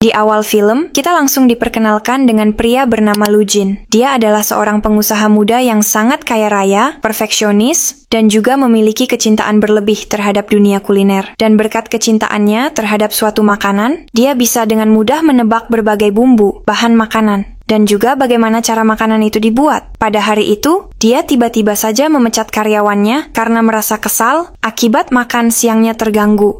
Di awal film, kita langsung diperkenalkan dengan pria bernama Lu Jin. Dia adalah seorang pengusaha muda yang sangat kaya raya, perfeksionis, dan juga memiliki kecintaan berlebih terhadap dunia kuliner. Dan berkat kecintaannya terhadap suatu makanan, dia bisa dengan mudah menebak berbagai bumbu, bahan makanan, dan juga bagaimana cara makanan itu dibuat. Pada hari itu, dia tiba-tiba saja memecat karyawannya karena merasa kesal akibat makan siangnya terganggu.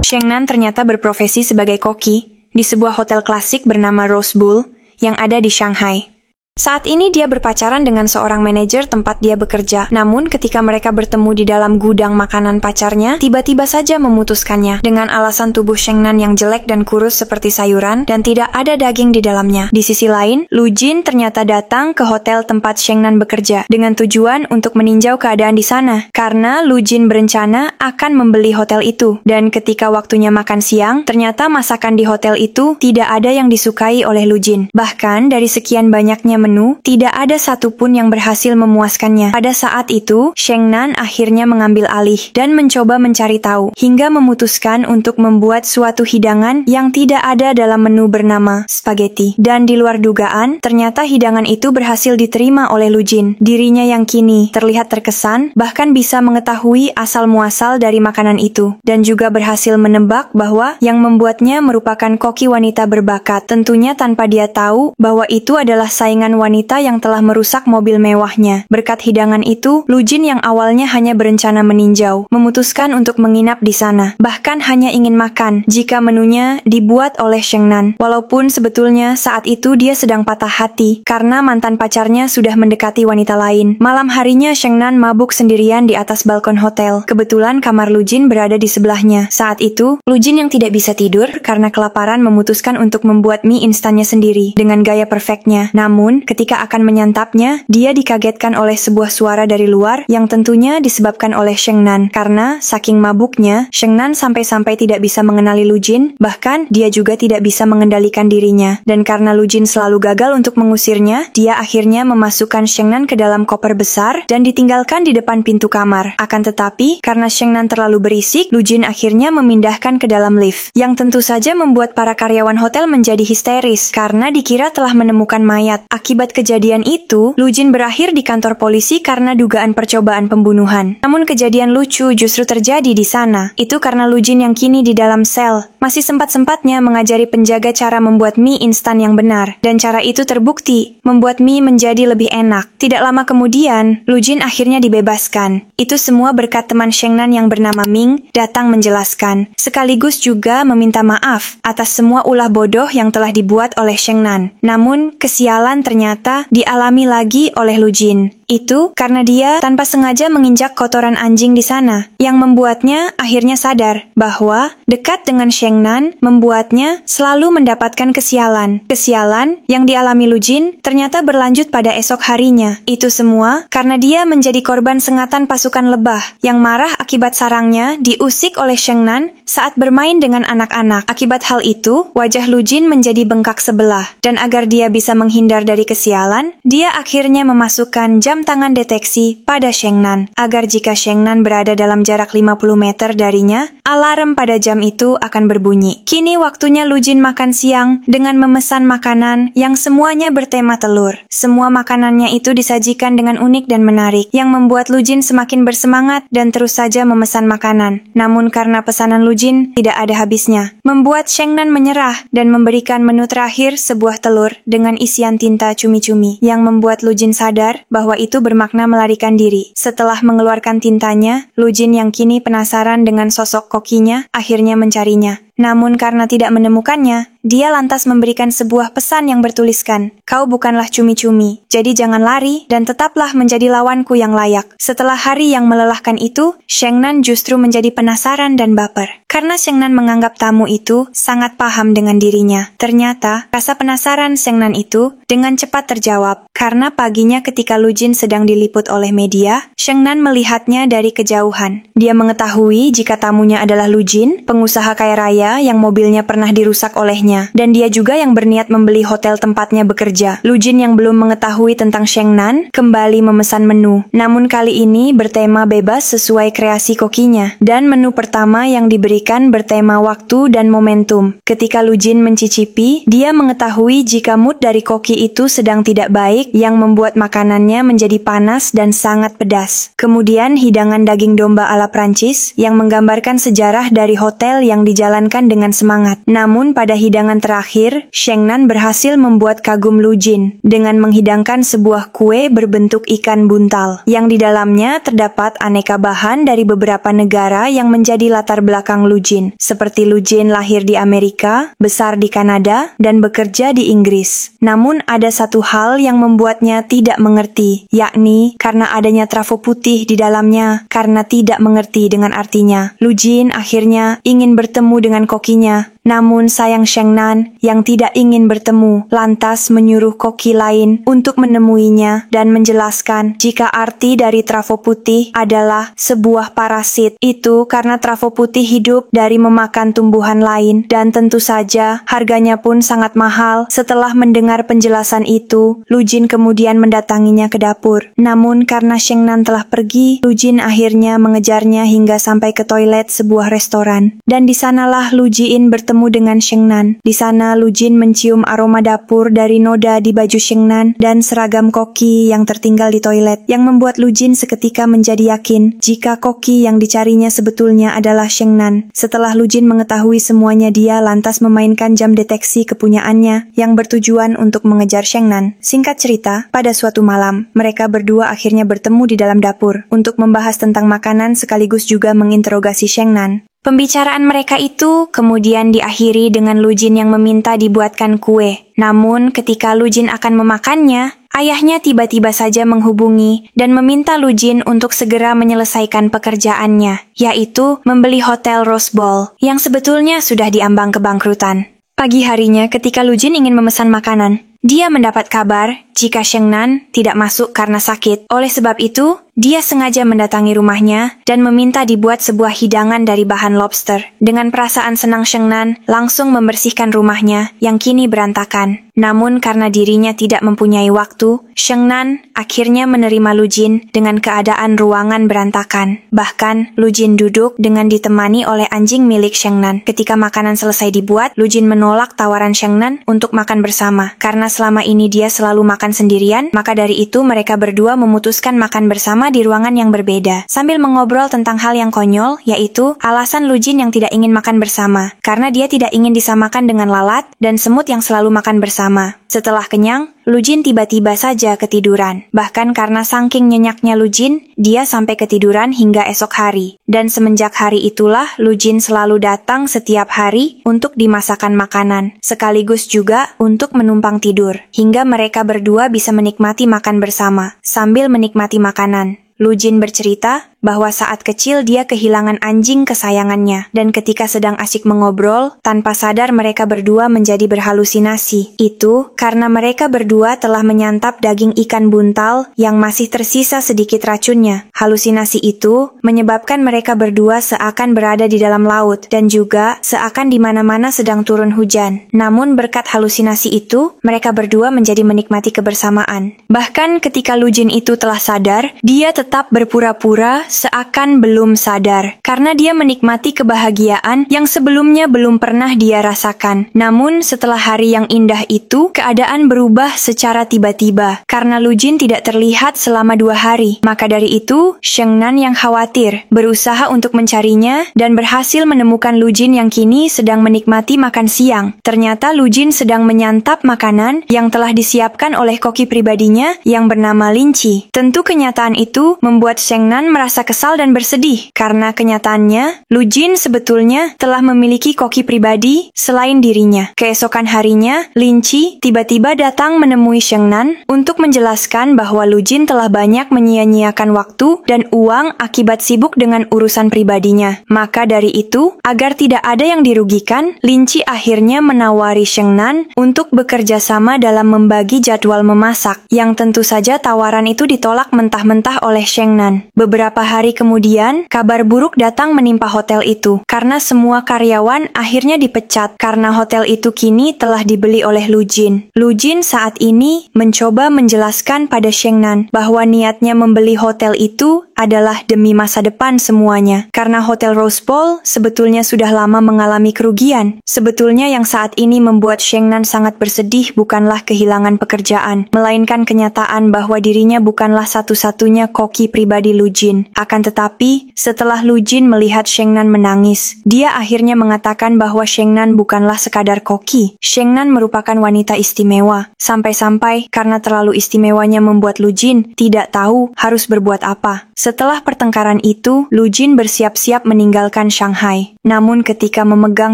Sheng Nan ternyata berprofesi sebagai koki di sebuah hotel klasik bernama Rose Bull yang ada di Shanghai. Saat ini dia berpacaran dengan seorang manajer tempat dia bekerja. Namun ketika mereka bertemu di dalam gudang makanan pacarnya, tiba-tiba saja memutuskannya dengan alasan tubuh Sheng Nan yang jelek dan kurus seperti sayuran dan tidak ada daging di dalamnya. Di sisi lain, Lu Jin ternyata datang ke hotel tempat Sheng Nan bekerja dengan tujuan untuk meninjau keadaan di sana karena Lu Jin berencana akan membeli hotel itu. Dan ketika waktunya makan siang, ternyata masakan di hotel itu tidak ada yang disukai oleh Lu Jin. Bahkan dari sekian banyaknya menu, tidak ada satupun yang berhasil memuaskannya. Pada saat itu, Sheng Nan akhirnya mengambil alih dan mencoba mencari tahu, hingga memutuskan untuk membuat suatu hidangan yang tidak ada dalam menu bernama spaghetti. Dan di luar dugaan, ternyata hidangan itu berhasil diterima oleh Lu Jin. Dirinya yang kini terlihat terkesan, bahkan bisa mengetahui asal-muasal dari makanan itu, dan juga berhasil menebak bahwa yang membuatnya merupakan koki wanita berbakat, tentunya tanpa dia tahu bahwa itu adalah saingan wanita yang telah merusak mobil mewahnya. Berkat hidangan itu, Lu Jin yang awalnya hanya berencana meninjau, memutuskan untuk menginap di sana. Bahkan hanya ingin makan jika menunya dibuat oleh Sheng Nan. Walaupun sebetulnya saat itu dia sedang patah hati karena mantan pacarnya sudah mendekati wanita lain. Malam harinya Sheng Nan mabuk sendirian di atas balkon hotel. Kebetulan kamar Lu Jin berada di sebelahnya. Saat itu, Lu Jin yang tidak bisa tidur karena kelaparan memutuskan untuk membuat mie instannya sendiri dengan gaya perfectnya. Namun, ketika akan menyantapnya, dia dikagetkan oleh sebuah suara dari luar yang tentunya disebabkan oleh Sheng Nan. Karena saking mabuknya, Sheng Nan sampai-sampai tidak bisa mengenali Lu Jin, bahkan dia juga tidak bisa mengendalikan dirinya. Dan karena Lu Jin selalu gagal untuk mengusirnya, dia akhirnya memasukkan Sheng Nan ke dalam koper besar dan ditinggalkan di depan pintu kamar. Akan tetapi, karena Sheng Nan terlalu berisik, Lu Jin akhirnya memindahkan ke dalam lift, yang tentu saja membuat para karyawan hotel menjadi histeris karena dikira telah menemukan mayat. Akibat kejadian itu, Lu Jin berakhir di kantor polisi karena dugaan percobaan pembunuhan. Namun kejadian lucu justru terjadi di sana. Itu karena Lu Jin yang kini di dalam sel masih sempat-sempatnya mengajari penjaga cara membuat mie instan yang benar. Dan cara itu terbukti membuat mie menjadi lebih enak. Tidak lama kemudian, Lu Jin akhirnya dibebaskan. Itu semua berkat teman Sheng Nan yang bernama Ming datang menjelaskan, sekaligus juga meminta maaf atas semua ulah bodoh yang telah dibuat oleh Sheng Nan. Namun, kesialan ternyata dialami lagi oleh Lu Jin. Itu karena dia tanpa sengaja menginjak kotoran anjing di sana, yang membuatnya akhirnya sadar bahwa dekat dengan Sheng Nan membuatnya selalu mendapatkan kesialan. Kesialan yang dialami Lu Jin ternyata berlanjut pada esok harinya. Itu semua karena dia menjadi korban sengatan pasukan lebah yang marah akibat sarangnya diusik oleh Sheng Nan saat bermain dengan anak-anak. Akibat hal itu, wajah Lu Jin menjadi bengkak sebelah, dan agar dia bisa menghindar dari kesialan, dia akhirnya memasukkan jam tangan deteksi pada Sheng Nan, agar jika Sheng Nan berada dalam jarak 50 meter darinya, alarm pada jam itu akan berbunyi. Kini waktunya Lu Jin makan siang dengan memesan makanan yang semuanya bertema telur. Semua makanannya itu disajikan dengan unik dan menarik, yang membuat Lu Jin semakin bersemangat dan terus saja memesan makanan. Namun karena pesanan Lu Jin tidak ada habisnya, membuat Sheng Nan menyerah dan memberikan menu terakhir sebuah telur dengan isian tinta cumi-cumi, yang membuat Lu Jin sadar bahwa itu bermakna melarikan diri. Setelah mengeluarkan tintanya, Lu Jin yang kini penasaran dengan sosok kokinya akhirnya mencarinya. Namun karena tidak menemukannya, dia lantas memberikan sebuah pesan yang bertuliskan, "Kau bukanlah cumi-cumi, jadi jangan lari dan tetaplah menjadi lawanku yang layak." Setelah hari yang melelahkan itu, Sheng Nan justru menjadi penasaran dan baper. Karena Sheng Nan menganggap tamu itu sangat paham dengan dirinya. Ternyata, rasa penasaran Sheng Nan itu dengan cepat terjawab. Karena paginya ketika Lu Jin sedang diliput oleh media, Sheng Nan melihatnya dari kejauhan. Dia mengetahui jika tamunya adalah Lu Jin, pengusaha kaya raya yang mobilnya pernah dirusak olehnya, dan dia juga yang berniat membeli hotel tempatnya bekerja. Lu Jin yang belum mengetahui tentang Sheng Nan kembali memesan menu, namun kali ini bertema bebas sesuai kreasi kokinya, dan menu pertama yang diberikan disajikan bertema waktu dan momentum. Ketika Lu Jin mencicipi, dia mengetahui jika mood dari koki itu sedang tidak baik yang membuat makanannya menjadi panas dan sangat pedas. Kemudian hidangan daging domba ala Prancis yang menggambarkan sejarah dari hotel yang dijalankan dengan semangat. Namun pada hidangan terakhir, Sheng Nan berhasil membuat kagum Lu Jin dengan menghidangkan sebuah kue berbentuk ikan buntal yang di dalamnya terdapat aneka bahan dari beberapa negara yang menjadi latar belakang Lu Jin, seperti Lu Jin lahir di Amerika, besar di Kanada, dan bekerja di Inggris. Namun ada satu hal yang membuatnya tidak mengerti, yakni karena adanya trafo putih di dalamnya. Karena tidak mengerti dengan artinya, Lu Jin akhirnya ingin bertemu dengan kokinya. Namun sayang Sheng Nan yang tidak ingin bertemu, lantas menyuruh koki lain untuk menemuinya dan menjelaskan jika arti dari trafo putih adalah sebuah parasit. Itu karena trafo putih hidup dari memakan tumbuhan lain dan tentu saja harganya pun sangat mahal. Setelah mendengar penjelasan itu, Lu Jin kemudian mendatanginya ke dapur. Namun karena Sheng Nan telah pergi, Lu Jin akhirnya mengejarnya hingga sampai ke toilet sebuah restoran. Dan di sanalah Lu Jin bertemu dengan Sheng Nan. Di sana Lu Jin mencium aroma dapur dari noda di baju Sheng Nan dan seragam koki yang tertinggal di toilet, yang membuat Lu Jin seketika menjadi yakin jika koki yang dicarinya sebetulnya adalah Sheng Nan. Setelah Lu Jin mengetahui semuanya, dia lantas memainkan jam deteksi kepunyaannya yang bertujuan untuk mengejar Sheng Nan. Singkat cerita, pada suatu malam, mereka berdua akhirnya bertemu di dalam dapur untuk membahas tentang makanan sekaligus juga menginterogasi Sheng Nan. Pembicaraan mereka itu kemudian diakhiri dengan Lu Jin yang meminta dibuatkan kue. Namun ketika Lu Jin akan memakannya, ayahnya tiba-tiba saja menghubungi dan meminta Lu Jin untuk segera menyelesaikan pekerjaannya, yaitu membeli hotel Rose Bowl yang sebetulnya sudah diambang kebangkrutan. Pagi harinya ketika Lu Jin ingin memesan makanan, dia mendapat kabar jika Sheng Nan tidak masuk karena sakit. Oleh sebab itu, dia sengaja mendatangi rumahnya dan meminta dibuat sebuah hidangan dari bahan lobster. Dengan perasaan senang, Sheng Nan langsung membersihkan rumahnya yang kini berantakan. Namun karena dirinya tidak mempunyai waktu, Sheng Nan akhirnya menerima Lu Jin dengan keadaan ruangan berantakan. Bahkan, Lu Jin duduk dengan ditemani oleh anjing milik Sheng Nan. Ketika makanan selesai dibuat, Lu Jin menolak tawaran Sheng Nan untuk makan bersama. Karena selama ini dia selalu makan sendirian, maka dari itu mereka berdua memutuskan makan bersama di ruangan yang berbeda, sambil mengobrol tentang hal yang konyol, yaitu alasan Lu Jin yang tidak ingin makan bersama, karena dia tidak ingin disamakan dengan lalat dan semut yang selalu makan bersama. Setelah kenyang, Lu Jin tiba-tiba saja ketiduran. Bahkan karena saking nyenyaknya Lu Jin, dia sampai ketiduran hingga esok hari. Dan semenjak hari itulah, Lu Jin selalu datang setiap hari untuk dimasakkan makanan, sekaligus juga untuk menumpang tidur, hingga mereka berdua bisa menikmati makan bersama, sambil menikmati makanan. Lu Jin bercerita bahwa saat kecil dia kehilangan anjing kesayangannya, dan ketika sedang asyik mengobrol, tanpa sadar mereka berdua menjadi berhalusinasi. Itu karena mereka berdua telah menyantap daging ikan buntal yang masih tersisa sedikit racunnya. Halusinasi itu menyebabkan mereka berdua seakan berada di dalam laut, dan juga seakan di mana-mana sedang turun hujan. Namun berkat halusinasi itu, mereka berdua menjadi menikmati kebersamaan. Bahkan ketika Lu Jin itu telah sadar, dia tetap berpura-pura seakan belum sadar, karena dia menikmati kebahagiaan yang sebelumnya belum pernah dia rasakan. Namun setelah hari yang indah itu, keadaan berubah secara tiba-tiba, karena Lu Jin tidak terlihat selama 2 hari. Maka dari itu, Sheng Nan yang khawatir, berusaha untuk mencarinya, dan berhasil menemukan Lu Jin yang kini sedang menikmati makan siang. Ternyata Lu Jin sedang menyantap makanan yang telah disiapkan oleh koki pribadinya yang bernama Linci. Tentu kenyataan itu membuat Sheng Nan merasa kesal dan bersedih, karena kenyataannya, Lu Jin sebetulnya telah memiliki koki pribadi selain dirinya. Keesokan harinya, Linci tiba-tiba datang menemui Sheng Nan untuk menjelaskan bahwa Lu Jin telah banyak menyia-nyiakan waktu dan uang akibat sibuk dengan urusan pribadinya. Maka dari itu, agar tidak ada yang dirugikan, Linci akhirnya menawari Sheng Nan untuk bekerja sama dalam membagi jadwal memasak, yang tentu saja tawaran itu ditolak mentah-mentah oleh Sheng Nan. Beberapa hari kemudian, kabar buruk datang menimpa hotel itu, karena semua karyawan akhirnya dipecat, karena hotel itu kini telah dibeli oleh Lu Jin. Lu Jin saat ini mencoba menjelaskan pada Sheng Nan bahwa niatnya membeli hotel itu adalah demi masa depan semuanya. Karena Hotel Rose Bowl sebetulnya sudah lama mengalami kerugian. Sebetulnya yang saat ini membuat Sheng Nan sangat bersedih bukanlah kehilangan pekerjaan, melainkan kenyataan bahwa dirinya bukanlah satu-satunya koki pribadi Lu Jin. Akan tetapi, setelah Lu Jin melihat Sheng Nan menangis, dia akhirnya mengatakan bahwa Sheng Nan bukanlah sekadar koki. Sheng Nan merupakan wanita istimewa. Sampai-sampai karena terlalu istimewanya membuat Lu Jin tidak tahu harus berbuat apa. Setelah pertengkaran itu, Lu Jin bersiap-siap meninggalkan Shanghai. Namun ketika memegang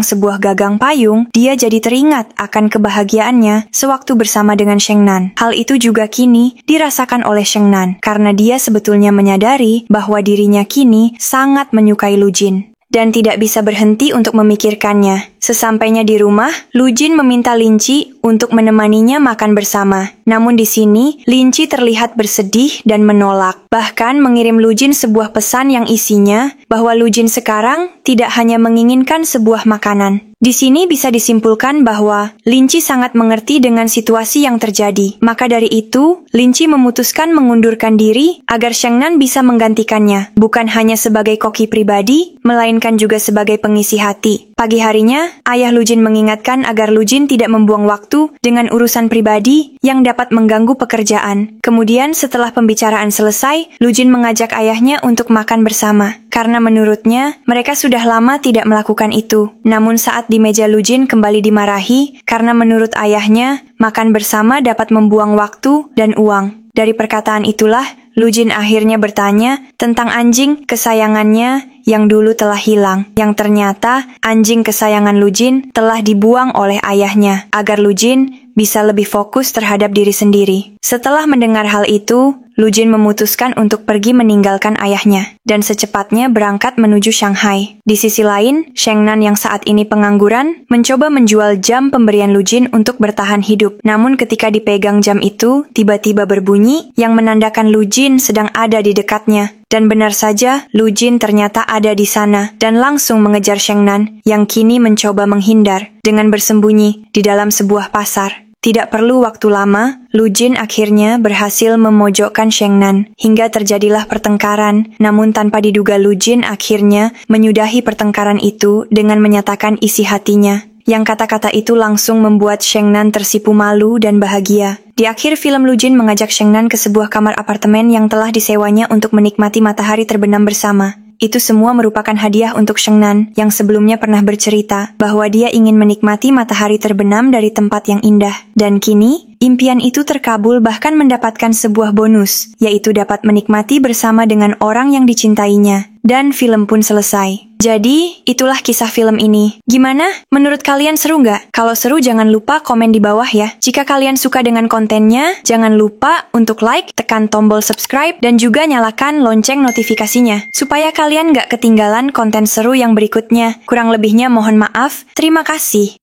sebuah gagang payung, dia jadi teringat akan kebahagiaannya sewaktu bersama dengan Sheng Nan. Hal itu juga kini dirasakan oleh Sheng Nan, karena dia sebetulnya menyadari bahwa dirinya kini sangat menyukai Lu Jin dan tidak bisa berhenti untuk memikirkannya. Sesampainya di rumah, Lu Jin meminta Lin Chi untuk menemaninya makan bersama. Namun di sini, Lin Chi terlihat bersedih dan menolak. Bahkan mengirim Lu Jin sebuah pesan yang isinya bahwa Lu Jin sekarang tidak hanya menginginkan sebuah makanan. Di sini bisa disimpulkan bahwa Lin Chi sangat mengerti dengan situasi yang terjadi. Maka dari itu, Lin Chi memutuskan mengundurkan diri agar Sheng Nan bisa menggantikannya. Bukan hanya sebagai koki pribadi, melainkan juga sebagai pengisi hati. Pagi harinya, ayah Lu Jin mengingatkan agar Lu Jin tidak membuang waktu dengan urusan pribadi yang dapat mengganggu pekerjaan. Kemudian setelah pembicaraan selesai, Lu Jin mengajak ayahnya untuk makan bersama. Karena menurutnya, mereka sudah lama tidak melakukan itu. Namun saat di meja Lu Jin kembali dimarahi karena menurut ayahnya, makan bersama dapat membuang waktu dan uang. Dari perkataan itulah, Lu Jin akhirnya bertanya tentang anjing kesayangannya yang dulu telah hilang. Yang ternyata, anjing kesayangan Lu Jin telah dibuang oleh ayahnya, agar Lu Jin bisa lebih fokus terhadap diri sendiri. Setelah mendengar hal itu, Lu Jin memutuskan untuk pergi meninggalkan ayahnya, dan secepatnya berangkat menuju Shanghai. Di sisi lain, Sheng Nan yang saat ini pengangguran, mencoba menjual jam pemberian Lu Jin untuk bertahan hidup. Namun ketika dipegang jam itu, tiba-tiba berbunyi yang menandakan Lu Jin sedang ada di dekatnya. Dan benar saja, Lu Jin ternyata ada di sana, dan langsung mengejar Sheng Nan, yang kini mencoba menghindar, dengan bersembunyi di dalam sebuah pasar. Tidak perlu waktu lama, Lu Jin akhirnya berhasil memojokkan Sheng Nan, hingga terjadilah pertengkaran. Namun tanpa diduga Lu Jin akhirnya menyudahi pertengkaran itu dengan menyatakan isi hatinya. Yang kata-kata itu langsung membuat Sheng Nan tersipu malu dan bahagia. Di akhir film, Lu Jin mengajak Sheng Nan ke sebuah kamar apartemen yang telah disewanya untuk menikmati matahari terbenam bersama. Itu semua merupakan hadiah untuk Sheng Nan yang sebelumnya pernah bercerita bahwa dia ingin menikmati matahari terbenam dari tempat yang indah. Dan kini, impian itu terkabul bahkan mendapatkan sebuah bonus, yaitu dapat menikmati bersama dengan orang yang dicintainya. Dan film pun selesai. Jadi, itulah kisah film ini. Gimana? Menurut kalian seru nggak? Kalau seru jangan lupa komen di bawah ya. Jika kalian suka dengan kontennya, jangan lupa untuk like, tekan tombol subscribe, dan juga nyalakan lonceng notifikasinya. Supaya kalian nggak ketinggalan konten seru yang berikutnya. Kurang lebihnya mohon maaf. Terima kasih.